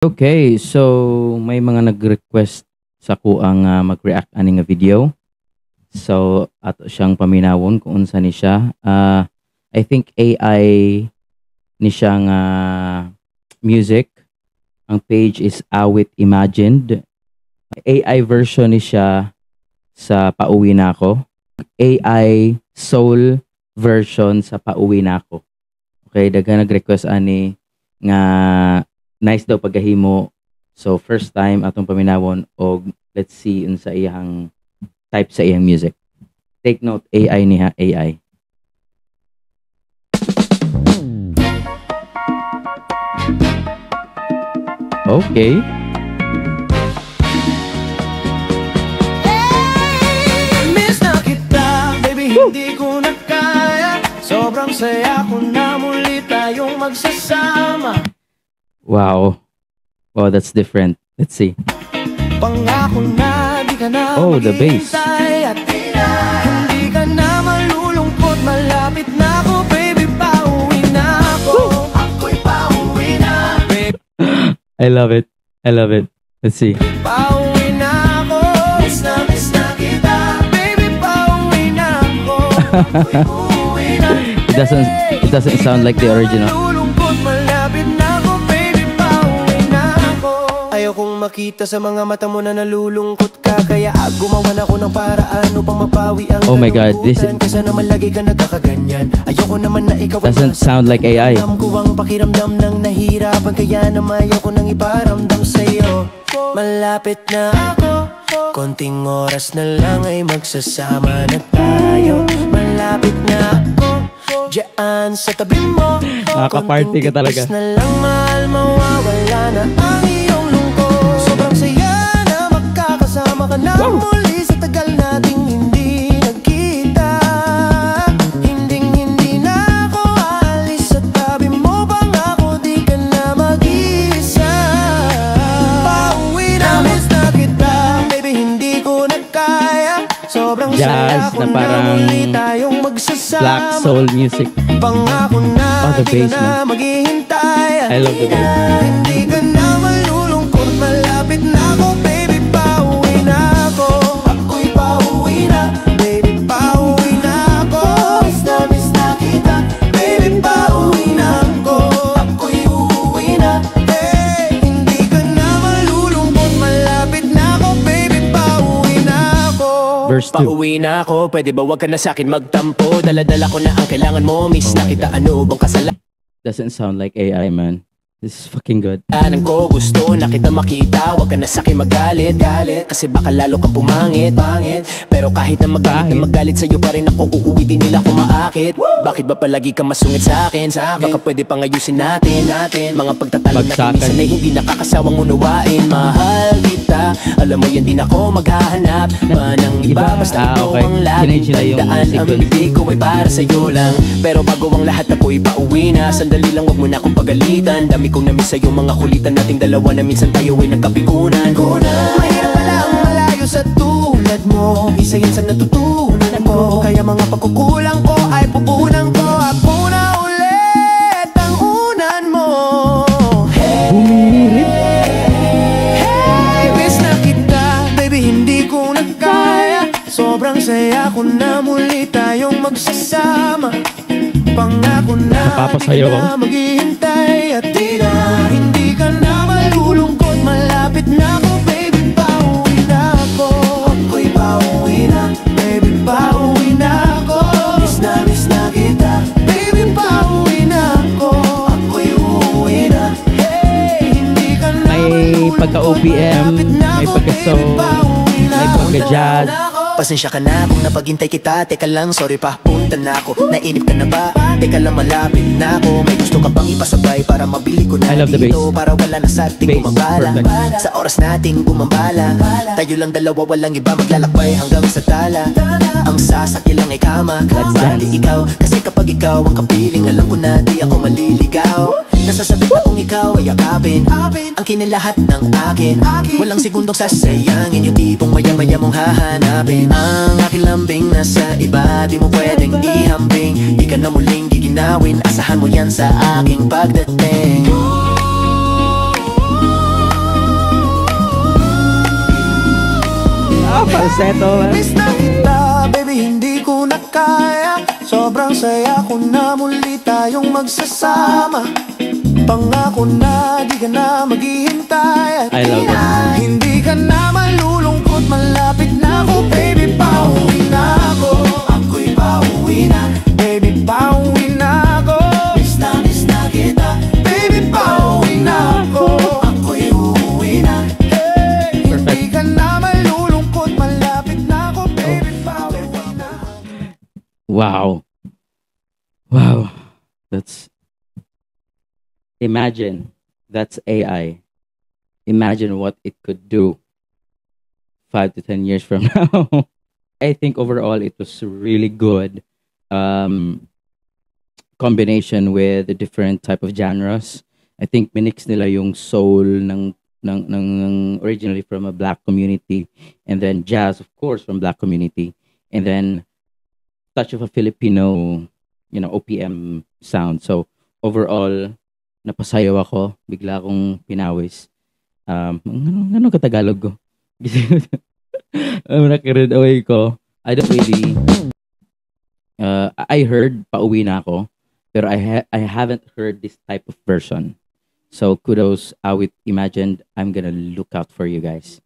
Okay, so may mga nag-request sa ko ang mag-react ani nga video. So ato siyang paminawon kung unsa ni siya. I think AI ni siya nga music. Ang page is Awit Imagined. AI version ni siya sa Pauwi na ako. AI soul version sa Pauwi na ako. Okay, daghang nag-request ani nga nice daw pagahimo. So first time atong paminawon og let's see unsa iyang type sa iyang music. Take note, AI niya, AI. Okay. Miss na kita, baby, hindi ko na kaya. Sobrang saya ko na muli tayong magsasama. Wow. Wow, that's different. Let's see. Pangako na di ka na the bass. At hindi ka na malulungkot. Malapit na ako, baby, pauwi na ako. Ako'y pauwi na, baby. I love it. I love it. Let's see. Pauwi na ako. Miss na kita, baby, pauwi na ako. Ako'y uuwi na. It doesn't sound like the original. Malulungkot, malapit na ako, baby, pauwi na ako. Ayaw kong makita sa mga mata mo na nalulungkot ka. Kaya gumawa na ako ng paraan upang mapawi ang Oh my God, this Kesa naman lagi ka nagkakaganyan. Ayoko naman na ikaw doesn't sound like AI. Alam ko ang pakiramdam ng nahihirapan. Kaya naman ayoko nang iparamdam sa'yo. Malapit na ako, konting oras na lang ay magsasama na tayo. Malapit na ako, diyan sa tabi mo. Nakaka-party ka talaga. Konting tips na lang, mahal, mawawala na ang iyong lungkot. Sobrang saya na magkakasama ka na muli sa tagal nating hindi nagkita. Hinding-hindi na ako aalis sa tabi mo. Pangako di ka na mag-isa. Pauwi na, miss na kita, baby, hindi ko na kaya. Sobrang saya Jazz ko na na parang muli tayong magsasama. Black soul music. Pangako na the di bass, ka na maghihintay. I love the bass. Hindi ka na malulungkot. Malapit na ako, baby, pauwi na ako. Ako'y pauwi na, baby, pauwi na ako. Miss na kita, baby, pauwi na ako. Ako'y uuwi na. Hey, hindi ka na malulungkot. Malapit na ako, baby, pauwi na ako. Verse 2. Pauwi na ako, pwede ba wag ka na sa'kin magtampo? Dala-dala ko na ang kailangan mo. Miss na kita, ano bang kasalanan Doesn't sound like AI, man. This is fucking good. ko? Gusto na kita makita, wag ka na sa'kin magalit. Kasi baka lalo kang pumangit. Pero kahit na magalit sa'yo pa rin ako, uuwi din nila kung maakit. Bakit ba palagi ka masungit sa'kin? Baka pwede pang ayusin natin. Mga pagtatalo natin minsan ay hindi nakakasawang unawain. Mahal kita, alam mo yan, din ako maghahanap pa ng iba. Basta ikaw okay. ang laging Kinay yung tandaan. Ang sequence. bibig ko ay para sa'yo lang. Pero bago ang lahat ako'y pauwi na. Sandali lang, wag mo na akong pagalitan. Dami kong namiss sa'yo mga kulitan nating dalawa na minsan tayo ay nagkapikunan. Mahirap pala ang malayo sa tulad mo. Isa yan sa natutunan ko. Kaya mga pagkukulang ko ay pupunan ko. Ako na ulit ang unan mo. Hey, miss na kita, baby, hindi ko na kaya. Sobrang saya ko na muli tayong magsasama. Pangako na Napapasayaw di ka na maghihintay. At hindi ka na malulungkot. Malapit na ako, baby, pauwi na ako. Ako'y pauwi na, baby, pauwi na ako. Miss na kita, baby, pauwi na ako. Ako'y uuwi na. Hey, hindi ka na May pagka-OPM, may pagka-soul, may pagka-jazz. Pasensya ka na kung napaghintay kita. Teka lang, sorry pa, punta na ako. Nainip ka na ba? Teka lang, malapit na ako. May gusto ka bang ipasabay para mabili ko na I love the dito? bass. Para wala na sa ating Bass, gumabala. perfect. Sa oras nating gumambala, tayo lang dalawa, walang iba. Maglalakbay hanggang sa tala. Ang sasakyan lang ay kama. Bali ikaw, kasi kapag ikaw ang kapiling, alam ko na di ako maliligaw. Nasasabit akong ikaw ay yakapin. Ang kinilahat ng akin. Walang segundong sasayangin. Yung tipong maya-maya mong hahanapin. Ang aking lambing nasa iba, di mo pwedeng ihambing. Di ka na muling giginawin, asahan mo yan sa aking pagdating. Falsetto. Miss na kita, baby, hindi ko na kaya. Sobrang saya ko na muli tayong magsasama. Pangako na di ka na maghihintay. At I love that. hindi ka na malulungkot, malapit na ako. Baby, pauwi na ako. Ako'y pauwi na. Baby, pauwi na ako. Miss na kita. Baby, pauwi na ako. Ako'y uuwi na. Hey, hindi ka na malulungkot, malapit na ako. Baby, pauwi na. Wow. Wow. Imagine that's AI. Imagine what it could do 5 to 10 years from now. I think overall it was really good combination with the different type of genres. I think minix nila yung soul ng originally from a black community, and then jazz of course from black community, and then touch of a Filipino, OPM sound. So overall, napasayaw ako, bigla akong pinawis. Ano katagalog ko? Nakaread away ko. I don't really, I heard pauwi na ako, pero I haven't heard this type of version. So kudos, with Imagined. I'm gonna look out for you guys.